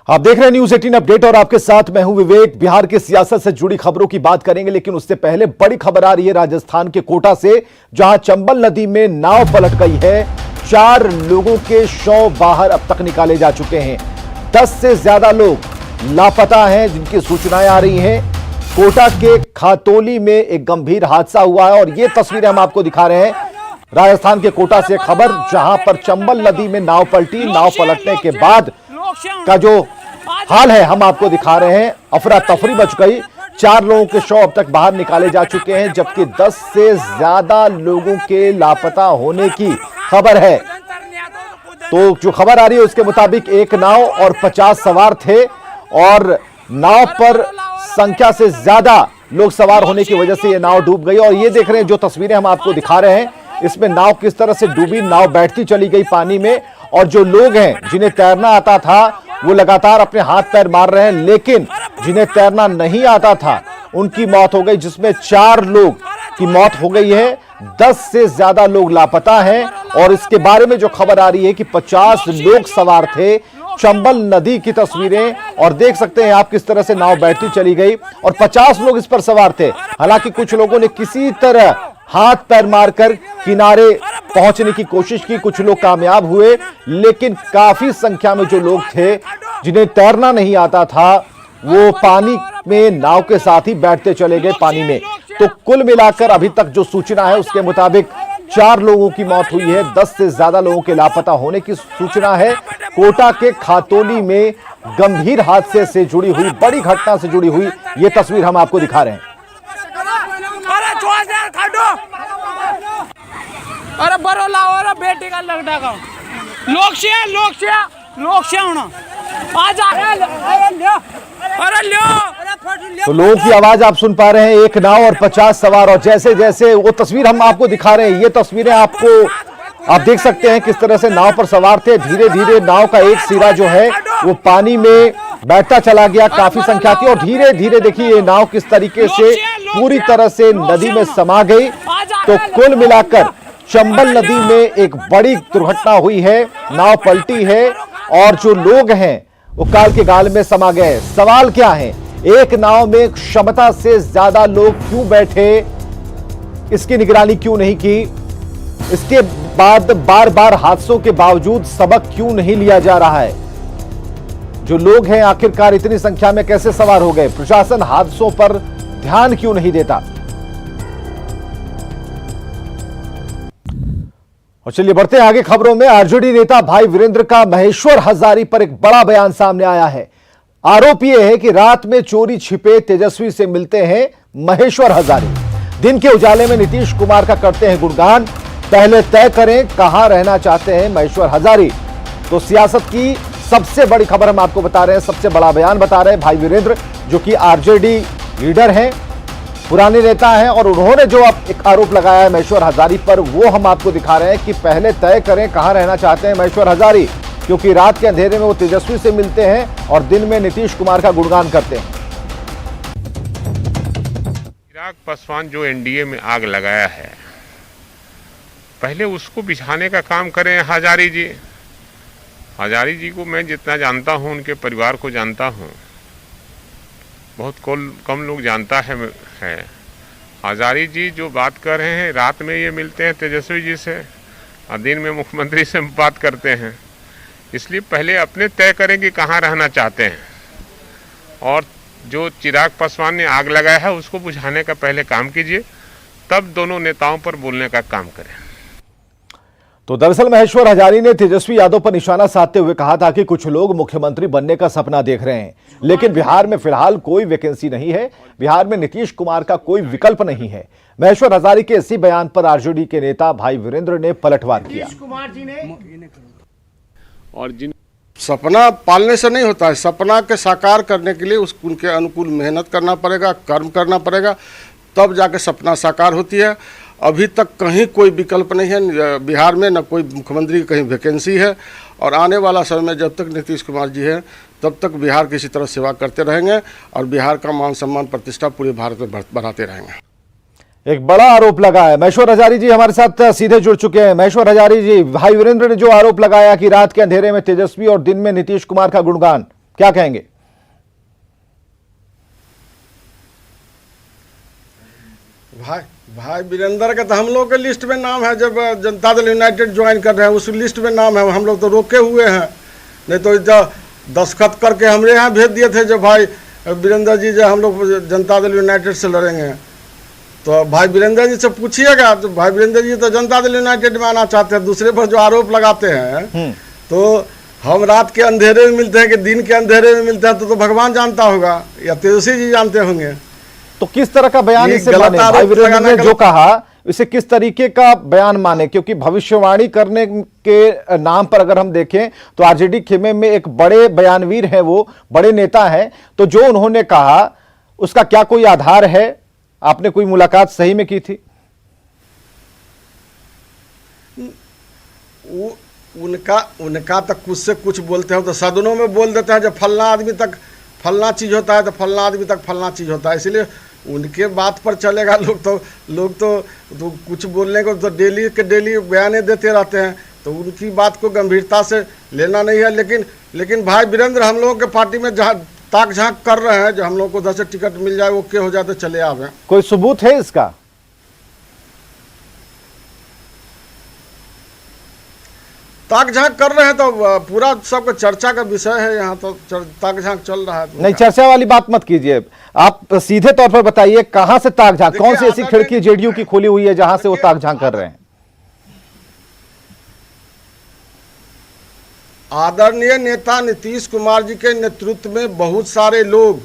आप देख रहे हैं न्यूज 18 अपडेट और आपके साथ मैं हूं विवेक। बिहार की सियासत से जुड़ी खबरों की बात करेंगे, लेकिन उससे पहले बड़ी खबर आ रही है राजस्थान के कोटा से, जहां चंबल नदी में नाव पलट गई है। 4 लोगों के शव बाहर अब तक निकाले जा चुके हैं। 10 से ज्यादा लोग लापता हैं, जिनकी सूचनाएं आ रही हैं। कोटा के खातोली में एक गंभीर हादसा हुआ है और ये तस्वीरें हम आपको दिखा रहे हैं। राजस्थान के कोटा से खबर, जहां पर चंबल नदी में नाव पलटी। नाव पलटने के बाद का जो हाल है हम आपको दिखा रहे हैं। अफरा तफरी मच गई। 4 लोगों के शव अब तक बाहर निकाले जा चुके हैं, जबकि 10 से ज्यादा लोगों के लापता होने की खबर है। तो जो खबर आ रही है उसके मुताबिक एक नाव और 50 सवार थे और नाव पर संख्या से ज्यादा लोग सवार होने की वजह से यह नाव डूब गई। और ये देख रहे हैं जो तस्वीरें हम आपको दिखा रहे हैं, इसमें नाव किस तरह से डूबी। नाव बैठती चली गई पानी में और जो लोग हैं जिन्हें तैरना आता था वो लगातार अपने हाथ पैर मार रहे हैं, लेकिन जिन्हें तैरना नहीं आता था उनकी मौत हो गई, जिसमें 4 लोग की मौत हो गई है। 10 से ज्यादा लोग लापता हैं और इसके बारे में जो खबर आ रही है कि 50 लोग सवार थे। चंबल नदी की तस्वीरें और देख सकते हैं आप किस तरह से नाव बैठती चली गई और 50 लोग इस पर सवार थे। हालांकि कुछ लोगों ने किसी तरह हाथ पैर मारकर किनारे पहुंचने की कोशिश की, कुछ लोग कामयाब हुए, लेकिन काफी संख्या में जो लोग थे जिन्हें तैरना नहीं आता था वो पानी में नाव के साथ ही बैठते चले गए पानी में। तो कुल मिलाकर अभी तक जो सूचना है उसके मुताबिक 4 लोगों की मौत हुई है, 10 से ज्यादा लोगों के लापता होने की सूचना है। कोटा के खातोली में गंभीर हादसे से जुड़ी हुई, बड़ी घटना से जुड़ी हुई यह तस्वीर हम आपको दिखा रहे हैं। अरे बरो लाओ, अरे बेटी का लगता का लोग होना आज अरे लो। तो लोगों की आवाज आप सुन पा रहे हैं। एक नाव और 50 सवार और जैसे जैसे वो तस्वीर हम आपको दिखा रहे हैं, ये तस्वीरें आपको आप देख सकते हैं किस तरह से नाव पर सवार थे। धीरे धीरे नाव का एक सिरा जो है वो पानी में बैठता चला गया, काफी संख्या थी और धीरे धीरे देखिए ये नाव किस तरीके से पूरी तरह से नदी में समा गई। तो कुल मिलाकर चंबल नदी में एक बड़ी दुर्घटना हुई है, नाव पलटी है और जो लोग हैं वो काल के गाल में समा गए। सवाल क्या है, एक नाव में क्षमता से ज्यादा लोग क्यों बैठे, इसकी निगरानी क्यों नहीं की? इसके बाद बार बार हादसों के बावजूद सबक क्यों नहीं लिया जा रहा है? जो लोग हैं आखिरकार इतनी संख्या में कैसे सवार हो गए? प्रशासन हादसों पर ध्यान क्यों नहीं देता? और चलिए बढ़ते हैं आगे खबरों में। आरजेडी नेता भाई वीरेंद्र का महेश्वर हजारी पर एक बड़ा बयान सामने आया है। आरोप यह है कि रात में चोरी छिपे तेजस्वी से मिलते हैं महेश्वर हजारी। दिन के उजाले में नीतीश कुमार का करते हैं गुणगान। पहले तय करें कहां रहना चाहते हैं महेश्वर हजारी। तो सियासत की सबसे बड़ी खबर हम आपको बता रहे हैं, सबसे बड़ा बयान बता रहे हैं भाई वीरेंद्र, जो कि आरजेडी लीडर हैं, पुराने नेता हैं, और उन्होंने जो एक आरोप लगाया है महेश्वर हजारी पर वो हम आपको दिखा रहे हैं कि पहले तय करें कहां रहना चाहते हैं महेश्वर हजारी, क्योंकि रात के अंधेरे में वो तेजस्वी से मिलते हैं और दिन में नीतीश कुमार का गुणगान करते हैं। चिराग पासवान जो एनडीए में आग लगाया है, पहले उसको बिछाने का काम करें हजारी जी। हजारी जी को मैं जितना जानता हूं, उनके परिवार को जानता हूं, बहुत कम लोग जानता है। हजारी जी जो बात कर रहे हैं, रात में ये मिलते हैं तेजस्वी जी से और दिन में मुख्यमंत्री से बात करते हैं। इसलिए पहले अपने तय करें कि कहाँ रहना चाहते हैं, और जो चिराग पासवान ने आग लगाया है उसको बुझाने का पहले काम कीजिए, तब दोनों नेताओं पर बोलने का काम करें। तो दरअसल महेश्वर हजारी ने तेजस्वी यादव पर निशाना साधते हुए कहा था कि कुछ लोग मुख्यमंत्री बनने का सपना देख रहे हैं, लेकिन बिहार में फिलहाल कोई वैकेंसी नहीं है। बिहार में नीतीश कुमार का कोई विकल्प नहीं है। महेश्वर हजारी के इसी बयान पर आरजेडी के नेता भाई वीरेंद्र ने पलटवार किया। और जिन सपना पालने से नहीं होता है, सपना के साकार करने के लिए उनके अनुकूल मेहनत करना पड़ेगा, कर्म करना पड़ेगा, तब जाके सपना साकार होती है। अभी तक कहीं कोई विकल्प नहीं है बिहार में, न कोई मुख्यमंत्री की कहीं वैकेंसी है, और आने वाला समय में जब तक नीतीश कुमार जी हैं तब तक बिहार की इसी तरह सेवा करते रहेंगे और बिहार का मान सम्मान प्रतिष्ठा पूरे भारत में बढ़ाते रहेंगे। एक बड़ा आरोप लगा है। महेश्वर हजारी जी हमारे साथ सीधे जुड़ चुके हैं। महेश्वर हजारी जी, भाई वीरेंद्र ने जो आरोप लगाया कि रात के अंधेरे में तेजस्वी और दिन में नीतीश कुमार का गुणगान, क्या कहेंगे? भाई वीरेंद्र का तो हम लोग के लिस्ट में नाम है, जब जनता दल यूनाइटेड ज्वाइन कर रहे हैं उस लिस्ट में नाम है, हम लोग तो रोके हुए हैं। नहीं तो दस्तखत करके हमारे यहाँ भेज दिए थे जो भाई वीरेंद्र जी जो हम लोग जनता दल यूनाइटेड से लड़ेंगे। तो भाई वीरेंद्र जी से पूछिएगा, तो भाई वीरेंद्र जी तो जनता दल यूनाइटेड में आना चाहते हैं। दूसरे पर जो आरोप लगाते हैं तो हम रात के अंधेरे में मिलते हैं कि दिन के अंधेरे में मिलते हैं तो भगवान जानता होगा या तेजस्वी जी जानते होंगे। तो किस तरह का बयान इसे माने? भाई वीरेंद्र ने जो कहा इसे किस तरीके का बयान माने? क्योंकि भविष्यवाणी करने के नाम पर अगर हम देखें तो आरजेडी खेमे में एक बड़े बयानवीर हैं, वो बड़े नेता हैं। तो जो उन्होंने कहा उसका क्या कोई आधार है? आपने कोई मुलाकात सही में की थी? उनका तो कुछ से कुछ बोलते हैं तो सदनों में बोल देते हैं जब फलना आदमी तक फलना चीज होता है तो फलना आदमी तक फलना चीज होता है, इसलिए उनके बात पर चलेगा। लोग तो कुछ बोलने को तो डेली के डेली बयाने देते रहते हैं, तो उनकी बात को गंभीरता से लेना नहीं है। लेकिन भाई वीरेंद्र हम लोगों के पार्टी में जहाँ ताक झांक कर रहे हैं, जो हम लोग को 10 टिकट मिल जाए ओके हो जाए तो चले आवे। कोई सबूत है इसका? ताक झांक कर रहे हैं तो पूरा सबका चर्चा का विषय है, यहाँ तो ताक झांक चल रहा है। नहीं, चर्चा वाली बात मत कीजिए, आप सीधे तौर पर बताइए कहां से ताक झांक, कौन सी ऐसी खिड़की जेडीयू की खोली हुई है जहां से वो ताक झांक कर रहे हैं? आदरणीय नेता नीतीश कुमार जी के नेतृत्व में बहुत सारे लोग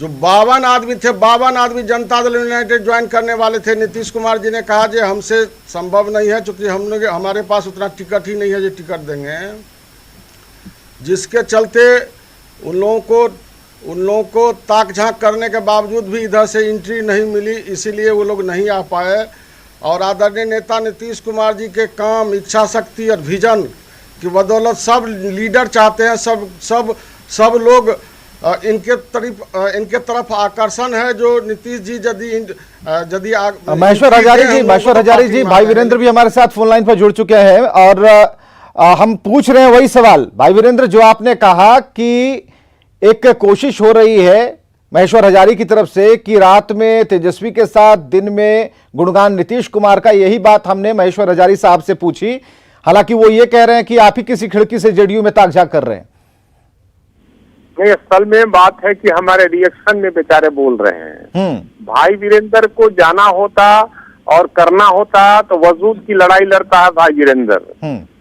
जो 52 आदमी थे, 52 आदमी जनता दल यूनाइटेड ज्वाइन करने वाले थे। नीतीश कुमार जी ने कहा कि हमसे संभव नहीं है क्योंकि हमारे पास उतना टिकट ही नहीं है जो टिकट देंगे, जिसके चलते उन लोगों को ताक झांक करने के बावजूद भी इधर से एंट्री नहीं मिली, इसीलिए वो लोग नहीं आ पाए। और आदरणीय नेता नीतीश कुमार जी के काम, इच्छा शक्ति और विजन की बदौलत सब लीडर चाहते हैं, सब लोग इनके तरफ आकर्षण है जो नीतीश जी यदि महेश्वर हजारी जी, भाई वीरेंद्र भी हमारे साथ फोन लाइन पर जुड़ चुके हैं और हम पूछ रहे हैं वही सवाल। भाई वीरेंद्र, जो आपने कहा कि एक कोशिश हो रही है महेश्वर हजारी की तरफ से कि रात में तेजस्वी के साथ, दिन में गुणगान नीतीश कुमार का, यही बात हमने महेश्वर हजारी साहब से पूछी। हालांकि वो ये कह रहे हैं कि आप ही किसी खिड़की से जेडीयू में ताक झांक कर रहे हैं। नहीं, असल में बात है कि हमारे रिएक्शन में बेचारे बोल रहे हैं। भाई वीरेंद्र को जाना होता और करना होता तो वजूद की लड़ाई लड़ता है भाई वीरेंद्र।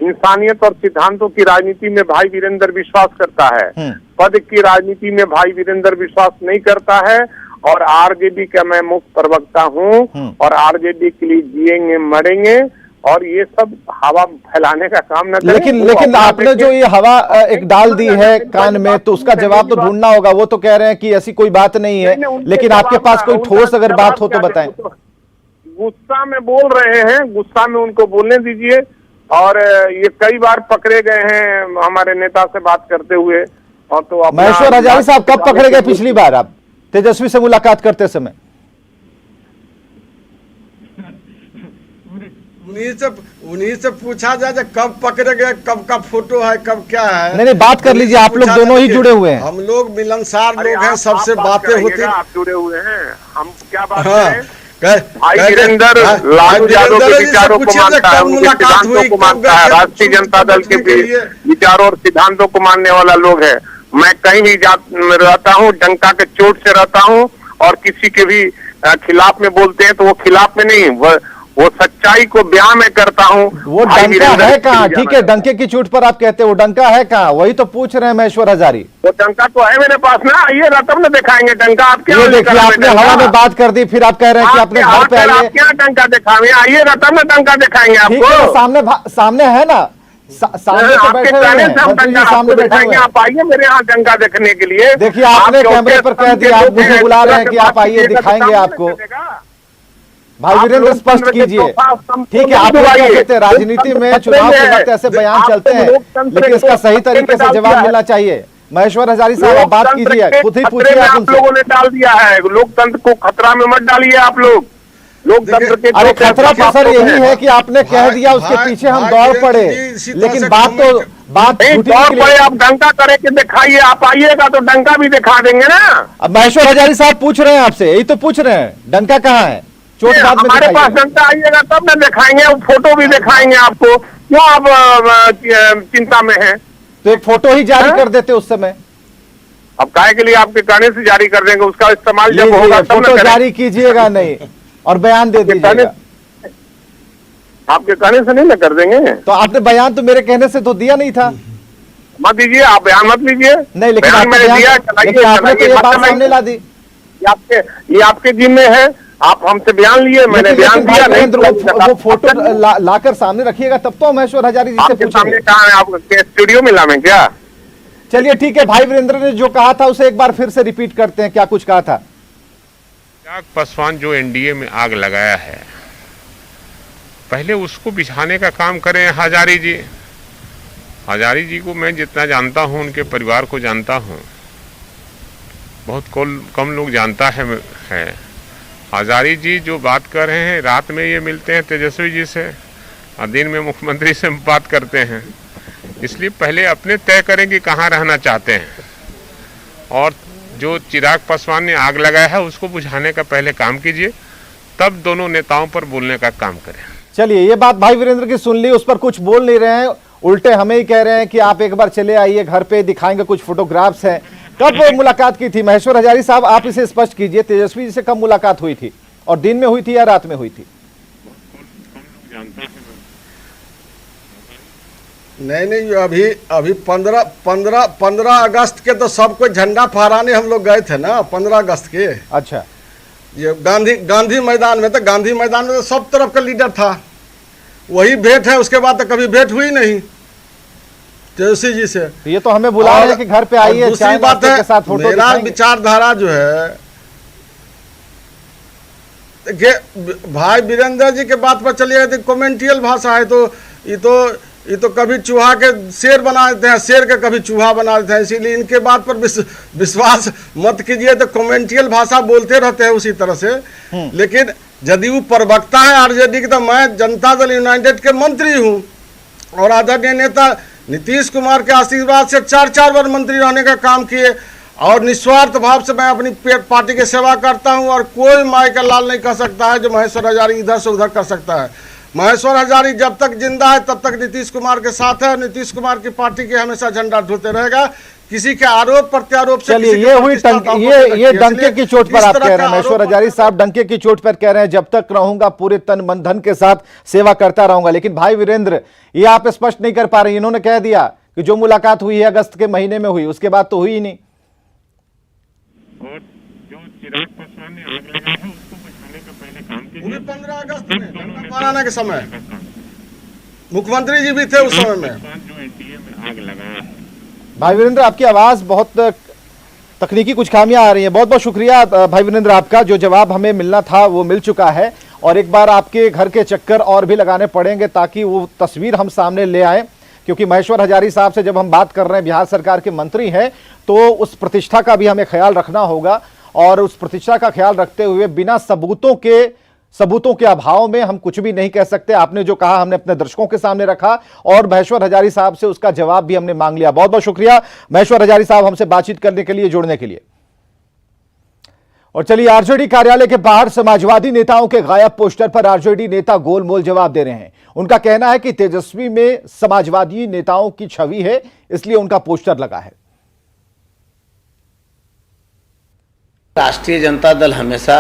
इंसानियत और सिद्धांतों की राजनीति में भाई वीरेंद्र विश्वास करता है, पद की राजनीति में भाई वीरेंद्र विश्वास नहीं करता है। और आरजेडी का मैं मुख्य प्रवक्ता हूँ और आरजेडी के लिए जिएंगे मरेंगे, और ये सब हवा फैलाने का काम न करें। लेकिन आपने जो ये हवा एक डाल दी है कान में, तो उसका जवाब तो ढूंढना होगा। वो तो कह रहे हैं कि ऐसी कोई बात नहीं है, लेकिन आपके पास कोई ठोस अगर बात हो तो बताएं। गुस्सा में बोल रहे हैं, गुस्सा में उनको बोलने दीजिए। और ये कई बार पकड़े गए हैं हमारे नेता से बात करते हुए। और तो महेश्वर हजारी साहब कब पकड़े गए पिछली बार आप तेजस्वी से मुलाकात करते समय? उन्हीं से पूछा जाए कब पकड़े गए, कब का फोटो है, कब क्या है। नहीं, बात कर लीजिए, आप लोग दोनों ही जुड़े हुए हैं। हम लोग मिलनसार लोग हैं, सबसे बातें होती हैं। आप जुड़े हुए हैं, हम क्या बात करें। भाई वीरेंद्र लालू यादव के विचारों को मानता है, उनके सिद्धांतों को मानता है, राष्ट्रीय जनता दल के विचारों और सिद्धांतों को मानने वाला लोग है। मैं कहीं भी रहता हूँ, डंका के चोट से रहता हूँ, और किसी के भी खिलाफ में बोलते हैं तो वो खिलाफ में नहीं, वो सच्चाई को बयान में करता हूँ। वो डंका है कहाँ? ठीक है, डंके की चोट पर आप कहते हैं, वो डंका है कहाँ? वही तो पूछ रहे हैं महेश्वर हजारी। वो डंका तो है मेरे पास ना, आइए तब न दिखाएंगे डंका। आप क्या देखिए, आपने हवा में बात कर दी, फिर आप कह रहे हैं कि अपने घर पे आइए। क्या डंका दिखाएंगे? आइए तब न डंका दिखाएंगे आपको। सामने है ना, सामने तो बैठे हुए हैं, सामने बैठे हुए हैं। आप आइए मेरे यहाँ डंका देखने के लिए। देखिए, आपने कैमरे पर कह दिया, आप मुझे बुला रहे हैं कि आप आइए, दिखाएंगे आपको। भाई वीरेंद्र स्पष्ट कीजिए। ठीक है, आप लोग क्या कहते हैं, राजनीति में चुनाव के वक्त ऐसे बयान चलते हैं, लेकिन इसका सही तरीके से जवाब मिलना चाहिए। महेश्वर हजारी साहब, आप बात कीजिए, खुद ही पूछिए। आप लोगों ने डाल दिया है, लोकतंत्र को खतरा में मत डालिए आप लोग। लोकतंत्र के अरे खतरा तो सर यही है कि आपने कह दिया, उसके पीछे हम दौड़ पड़े, लेकिन बात तो बात नहीं छूटी तौर निकली। पर आप डंका करके दिखाइए, आप आइएगा तो डंका भी दिखा देंगे ना। अब महेश्वर हजारी साहब पूछ रहे हैं आपसे, यही तो पूछ रहे हैं, डंका कहाँ है? चोट बाद में हमारे पास दिखाइए। डंका आइएगा तब न दिखाएंगे, फोटो भी दिखाएंगे आपको। क्यों आप चिंता में हैं? तो एक फोटो ही जारी हाँ? कर देते उस समय। अब काहे के लिए आपके कहने से जारी कर देंगे? उसका इस्तेमाल जब लीजिए, होगा तब न फोटो करेंगे। जारी कीजिएगा नहीं और बयान दे दीजिएगा। आपके कहने से नहीं न कर देंगे। तो आपने बयान तो मेरे कहने से तो दिया नहीं था। मत दीजिए, आप बयान मत लीजिए। नहीं, लेकिन बयान आपने मैंने बयान- दिया, लेकिन आपने तो ये मत बात चलाइए। सामने ला दी। ये आपके जिम्मे है। आप हमसे बयान लिए, मैंने लेकिन बयान दिया नहीं। वो फोटो लाकर सामने रखिएगा तब तो महेश्वर हजारी जी से आपके सामने पूछेंगे। कहा है, आप स्टूडियो में लावे क्या? चलिए ठीक है, भाई वीरेंद्र ने जो कहा था उसे एक बार फिर से रिपीट करते हैं, क्या कुछ कहा था? चिराग पासवान जो एनडीए में आग लगाया है, पहले उसको बिछाने का काम करें हजारी जी। हजारी जी को मैं जितना जानता हूं, उनके परिवार को जानता हूं, बहुत कम लोग जानता है। हजारी जी जो बात कर रहे हैं, रात में ये मिलते हैं तेजस्वी जी से और दिन में मुख्यमंत्री से बात करते हैं। इसलिए पहले अपने तय करें कि कहाँ रहना चाहते हैं, और जो चिराग पासवान ने आग लगाया है उसको बुझाने का पहले काम कीजिए, तब दोनों नेताओं पर बोलने का काम करें। चलिए, ये बात भाई वीरेंद्र की सुन ली, उस पर कुछ बोल नहीं रहे हैं, उल्टे हमें ही कह रहे हैं कि आप एक बार चले आइए घर पे, दिखाएंगे कुछ फोटोग्राफ्स हैं। कब मुलाकात की थी महेश्वर हजारी साहब, आप इसे स्पष्ट कीजिए, तेजस्वी जी से कब मुलाकात हुई थी और दिन में हुई थी या रात में हुई थी? नहीं, अभी 15 अगस्त के तो सबको झंडा फहराने हम लोग गए थे ना, 15 अगस्त के। अच्छा, ये गांधी मैदान में, तो गांधी मैदान में तो सब तरफ का लीडर था, वही भेंट है। उसके बाद तो कभी भेंट हुई नहीं तेजस्वी जी से। तो ये तो हमें बुला रहे हैं कि घर पे आइए, दूसरी चाय बात नाश्ते के साथ है, फोटो मेरा दिखाएंगे। विचारधारा जो है, देखिए भाई वीरेंद्र जी के बात पर चलिए, तो कमेंटियल भाषा है, तो ये तो कभी चूहा के शेर बना देते हैं, शेर के कभी चूहा बना देते हैं। इसीलिए इनके बात पर विश्वास मत कीजिए, तो कमेंटियल भाषा बोलते रहते हैं उसी तरह से। लेकिन जदयू प्रवक्ता है आरजेडी की, तो मैं जनता दल यूनाइटेड के मंत्री हूँ, और आदरणीय नेता नीतीश कुमार के आशीर्वाद से 4 बार मंत्री रहने का काम किए, और निस्वार्थ भाव से मैं अपनी पार्टी की सेवा करता हूं। और कोई माई का लाल नहीं कर सकता है जो महेश्वर हजारी इधर से उधर कर सकता है। महेश्वर हजारी जब तक जिंदा है तब तक नीतीश कुमार के साथ है, नीतीश कुमार की पार्टी के हमेशा झंडा ढोते रहेगा। किसी के आरोप प्रत्यारोप से, चलिए, ये हुई ये डंके की चोट पर आप कह रहे हैं, महेश्वर हजारी साहब डंके की चोट पर कह रहे हैं, जब तक रहूंगा पूरे तन मन धन के साथ सेवा करता रहूंगा। लेकिन भाई वीरेंद्र, ये आप स्पष्ट नहीं कर पा रहे। इन्होंने कह दिया कि जो मुलाकात हुई है अगस्त के महीने में हुई, उसके बाद तो हुई ही नहीं। और जो चिराग पासवान ने आग लगाया है उसको बुझाने का पहले काम कीजिए। 15 अगस्त में झंडा फहराने के समय मुख्यमंत्री जी भी थे उस समय में। जो एनडीए में आग लगाया है। भाई वीरेंद्र, आपकी आवाज बहुत तकनीकी कुछ खामियां आ रही हैं। बहुत बहुत शुक्रिया भाई वीरेंद्र आपका, जो जवाब हमें मिलना था वो मिल चुका है, और एक बार आपके घर के चक्कर और भी लगाने पड़ेंगे ताकि वो तस्वीर हम सामने ले आए। क्योंकि महेश्वर हजारी साहब से जब हम बात कर रहे हैं, बिहार सरकार के मंत्री हैं, तो उस प्रतिष्ठा का भी हमें ख्याल रखना होगा, और उस प्रतिष्ठा का ख्याल रखते हुए बिना सबूतों के अभाव में हम कुछ भी नहीं कह सकते। आपने जो कहा हमने अपने दर्शकों के सामने रखा, और महेश्वर हजारी साहब से उसका जवाब भी हमने मांग लिया। बहुत बहुत शुक्रिया महेश्वर हजारी साहब हमसे बातचीत करने के लिए, जुड़ने के लिए। और चलिए, आरजेडी कार्यालय के बाहर समाजवादी नेताओं के गायब पोस्टर पर आरजेडी नेता गोलमोल जवाब दे रहे हैं। उनका कहना है कि तेजस्वी में समाजवादी नेताओं की छवि है, इसलिए उनका पोस्टर लगा है। राष्ट्रीय जनता दल हमेशा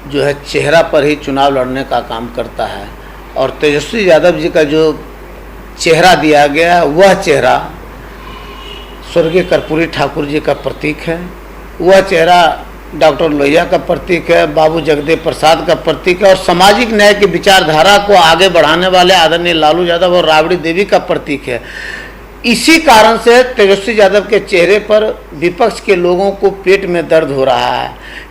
जो है चेहरा पर ही चुनाव लड़ने का काम करता है, और तेजस्वी यादव जी का जो चेहरा दिया गया है वह चेहरा स्वर्गीय कर्पूरी ठाकुर जी का प्रतीक है, वह चेहरा डॉक्टर लोहिया का प्रतीक है, बाबू जगदेव प्रसाद का प्रतीक है, और सामाजिक न्याय की विचारधारा को आगे बढ़ाने वाले आदरणीय लालू यादव और राबड़ी देवी का प्रतीक है। इसी कारण से तेजस्वी यादव के चेहरे पर विपक्ष के लोगों को पेट में दर्द हो रहा है।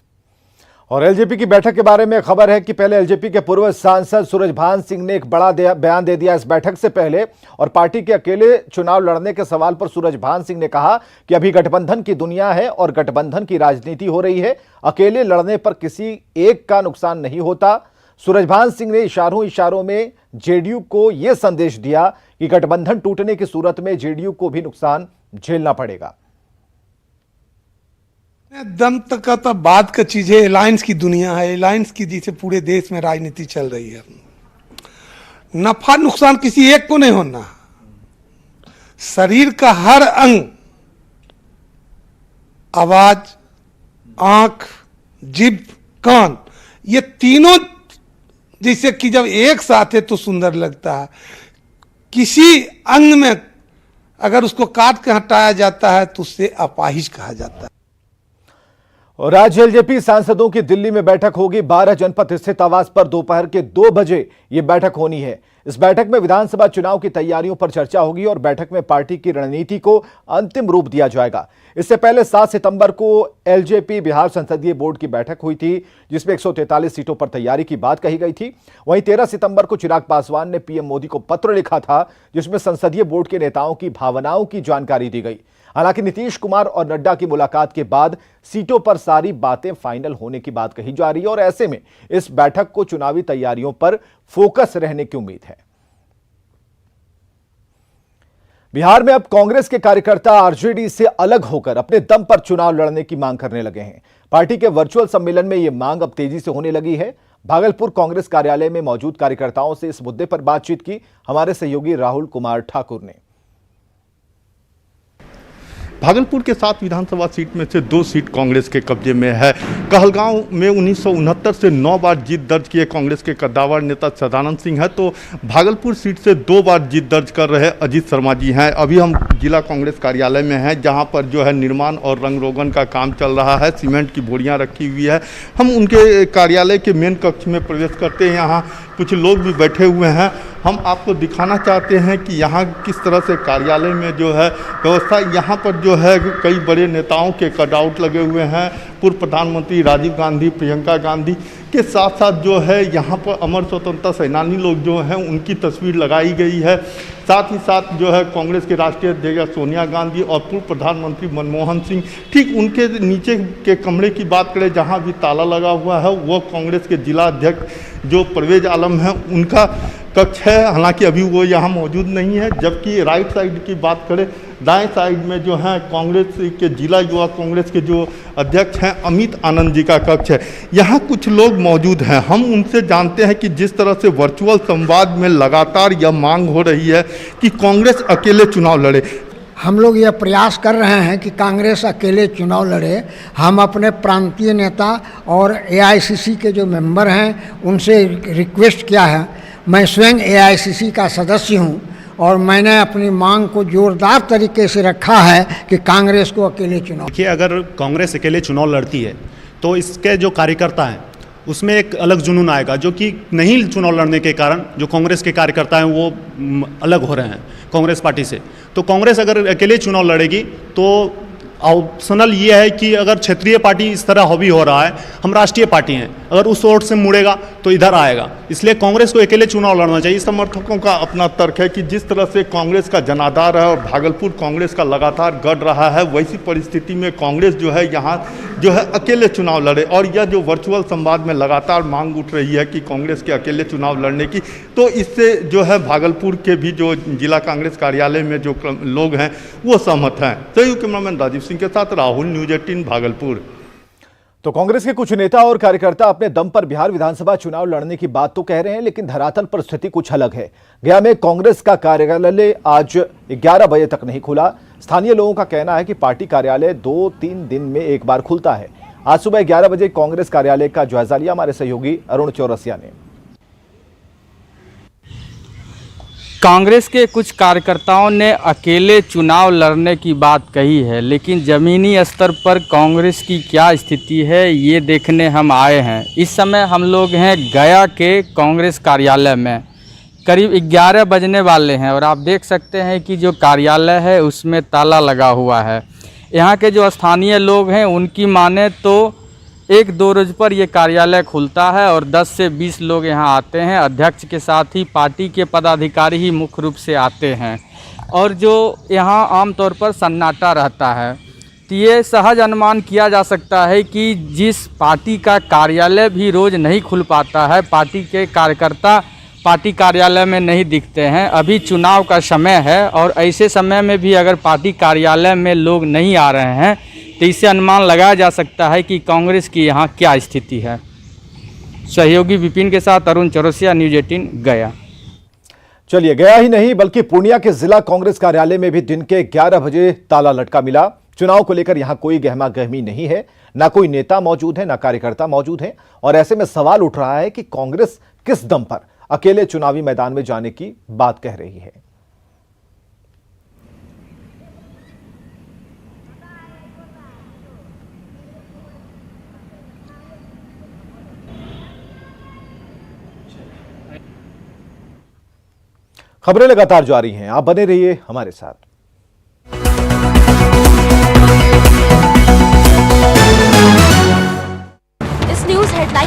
और एलजेपी की बैठक के बारे में खबर है कि पहले एलजेपी के पूर्व सांसद सूरजभान सिंह ने एक बड़ा बयान दे दिया इस बैठक से पहले, और पार्टी के अकेले चुनाव लड़ने के सवाल पर सूरजभान सिंह ने कहा कि अभी गठबंधन की दुनिया है और गठबंधन की राजनीति हो रही है, अकेले लड़ने पर किसी एक का नुकसान नहीं होता। सूरजभान सिंह ने इशारों में जेडीयू को यह संदेश दिया कि गठबंधन टूटने की सूरत में जेडीयू को भी नुकसान झेलना पड़ेगा। दम तक का तो बात का चीज है, अलायंस की दुनिया है, अलायंस की जिसे पूरे देश में राजनीति चल रही है। नफा नुकसान किसी एक को नहीं होना, शरीर का हर अंग, आवाज, आंख, जिभ, कान, ये तीनों जैसे कि जब एक साथ है तो सुंदर लगता है। किसी अंग में अगर उसको काट के हटाया जाता है तो उससे अपाहिज कहा जाता है। और आज एलजेपी सांसदों की दिल्ली में बैठक होगी। 12 जनपद स्थित आवास पर दोपहर के 2 बजे यह बैठक होनी है। इस बैठक में विधानसभा चुनाव की तैयारियों पर चर्चा होगी और बैठक में पार्टी की रणनीति को अंतिम रूप दिया जाएगा। इससे पहले 7 सितंबर को एलजेपी बिहार संसदीय बोर्ड की बैठक हुई थी, जिसमें 143 सीटों पर तैयारी की बात कही गई थी। वहीं 13 सितंबर को चिराग पासवान ने पीएम मोदी को पत्र लिखा था, जिसमें संसदीय बोर्ड के नेताओं की भावनाओं की जानकारी दी गई। हालांकि नीतीश कुमार और नड्डा की मुलाकात के बाद सीटों पर सारी बातें फाइनल होने की बात कही जा रही है और ऐसे में इस बैठक को चुनावी तैयारियों पर फोकस रहने की उम्मीद है। बिहार में अब कांग्रेस के कार्यकर्ता आरजेडी से अलग होकर अपने दम पर चुनाव लड़ने की मांग करने लगे हैं। पार्टी के वर्चुअल सम्मेलन में यह मांग अब तेजी से होने लगी है। भागलपुर कांग्रेस कार्यालय में मौजूद कार्यकर्ताओं से इस मुद्दे पर बातचीत की हमारे सहयोगी राहुल कुमार ठाकुर ने। भागलपुर के 7 विधानसभा सीट में से 2 सीट कांग्रेस के कब्जे में है। कहलगांव में 1969 से 9 बार जीत दर्ज किए कांग्रेस के कद्दावर नेता सदानंद सिंह है, तो भागलपुर सीट से 2 बार जीत दर्ज कर रहे अजीत शर्मा जी हैं। अभी हम जिला कांग्रेस कार्यालय में हैं, जहां पर जो है निर्माण और रंग रोगन का काम चल रहा है। सीमेंट की बोरियां रखी हुई है। हम उनके कार्यालय के मेन कक्ष में प्रवेश करते हैं। यहाँ कुछ लोग भी बैठे हुए हैं। हम आपको दिखाना चाहते हैं कि यहाँ किस तरह से कार्यालय में जो है व्यवस्था। यहाँ पर जो है कई बड़े नेताओं के कटआउट लगे हुए हैं। पूर्व प्रधानमंत्री राजीव गांधी, प्रियंका गांधी के साथ साथ जो है यहाँ पर अमर स्वतंत्रता सेनानी लोग जो हैं उनकी तस्वीर लगाई गई है। साथ ही साथ जो है कांग्रेस के राष्ट्रीय अध्यक्ष सोनिया गांधी और पूर्व प्रधानमंत्री मनमोहन सिंह, ठीक उनके नीचे के कमरे की बात करें जहाँ भी ताला लगा हुआ है, वो कांग्रेस के जिला अध्यक्ष जो परवेज आलम हैं उनका कक्ष है। हालांकि अभी वो यहाँ मौजूद नहीं है। जबकि राइट साइड की बात करें, दाएं साइड में जो है कांग्रेस के जिला युवा कांग्रेस के जो अध्यक्ष हैं अमित आनंद जी का कक्ष है। यहाँ कुछ लोग मौजूद हैं। हम उनसे जानते हैं कि जिस तरह से वर्चुअल संवाद में लगातार यह मांग हो रही है कि कांग्रेस अकेले चुनाव लड़े। हम लोग यह प्रयास कर रहे हैं कि कांग्रेस अकेले चुनाव लड़े। हम अपने प्रांतीय नेता और एआईसीसी के जो मेंबर हैं उनसे रिक्वेस्ट किया है। मैं स्वयं एआईसीसी का सदस्य हूं और मैंने अपनी मांग को जोरदार तरीके से रखा है कि कांग्रेस को अकेले चुनाव। देखिए, अगर कांग्रेस अकेले चुनाव लड़ती है तो इसके जो कार्यकर्ता हैं उसमें एक अलग जुनून आएगा, जो कि नहीं चुनाव लड़ने के कारण जो कांग्रेस के कार्यकर्ता हैं वो अलग हो रहे हैं कांग्रेस पार्टी से। तो कांग्रेस अगर अकेले चुनाव लड़ेगी तो ऑप्शनल ये है कि अगर क्षेत्रीय पार्टी इस तरह हॉबी हो रहा है, हम राष्ट्रीय पार्टी हैं, अगर उस ओर से मुड़ेगा तो इधर आएगा। इसलिए कांग्रेस को अकेले चुनाव लड़ना चाहिए। समर्थकों का अपना तर्क है कि जिस तरह से कांग्रेस का जनाधार है और भागलपुर कांग्रेस का लगातार गढ़ रहा है, वैसी परिस्थिति में कांग्रेस जो है यहाँ जो है अकेले चुनाव लड़े। और यह जो वर्चुअल संवाद में लगातार मांग उठ रही है कि कांग्रेस के अकेले चुनाव लड़ने की, तो इससे जो है भागलपुर के भी जो जिला कांग्रेस कार्यालय में जो लोग हैं वो सहमत हैं। सहयोगी कैमरामैन राजीव सिंह के साथ राहुल, न्यूज 18 भागलपुर। तो कांग्रेस के कुछ नेता और कार्यकर्ता अपने दम पर बिहार विधानसभा चुनाव लड़ने की बात तो कह रहे हैं, लेकिन धरातल पर स्थिति कुछ अलग है। गया में कांग्रेस का कार्यालय आज 11 बजे तक नहीं खुला। स्थानीय लोगों का कहना है कि पार्टी कार्यालय 2-3 दिन में एक बार खुलता है। आज सुबह 11 बजे कांग्रेस कार्यालय का जायजा लिया हमारे सहयोगी अरुण चौरसिया ने। कांग्रेस के कुछ कार्यकर्ताओं ने अकेले चुनाव लड़ने की बात कही है, लेकिन ज़मीनी स्तर पर कांग्रेस की क्या स्थिति है ये देखने हम आए हैं। इस समय हम लोग हैं गया के कांग्रेस कार्यालय में। करीब 11 बजने वाले हैं और आप देख सकते हैं कि जो कार्यालय है उसमें ताला लगा हुआ है। यहाँ के जो स्थानीय लोग हैं उनकी माने तो 1-2 रोज पर यह कार्यालय खुलता है और 10 से 20 लोग यहाँ आते हैं। अध्यक्ष के साथ ही पार्टी के पदाधिकारी ही मुख्य रूप से आते हैं और जो यहाँ आमतौर पर सन्नाटा रहता है। तो ये सहज अनुमान किया जा सकता है कि जिस पार्टी का कार्यालय भी रोज़ नहीं खुल पाता है, पार्टी के कार्यकर्ता पार्टी कार्यालय में नहीं दिखते हैं, अभी चुनाव का समय है और ऐसे समय में भी अगर पार्टी कार्यालय में लोग नहीं आ रहे हैं तो इससे अनुमान लगाया जा सकता है कि कांग्रेस की यहाँ क्या स्थिति है। सहयोगी विपिन के साथ अरुण चौरसिया, न्यूज़ 18 गया। चलिए, गया ही नहीं बल्कि पूर्णिया के जिला कांग्रेस कार्यालय में भी दिन के 11 बजे ताला लटका मिला। चुनाव को लेकर यहां कोई गहमा गहमी नहीं है, ना कोई नेता मौजूद है, ना कार्यकर्ता मौजूद है और ऐसे में सवाल उठ रहा है कि कांग्रेस किस दम पर अकेले चुनावी मैदान में जाने की बात कह रही है। खबरें लगातार जारी हैं, आप बने रहिए हमारे साथ।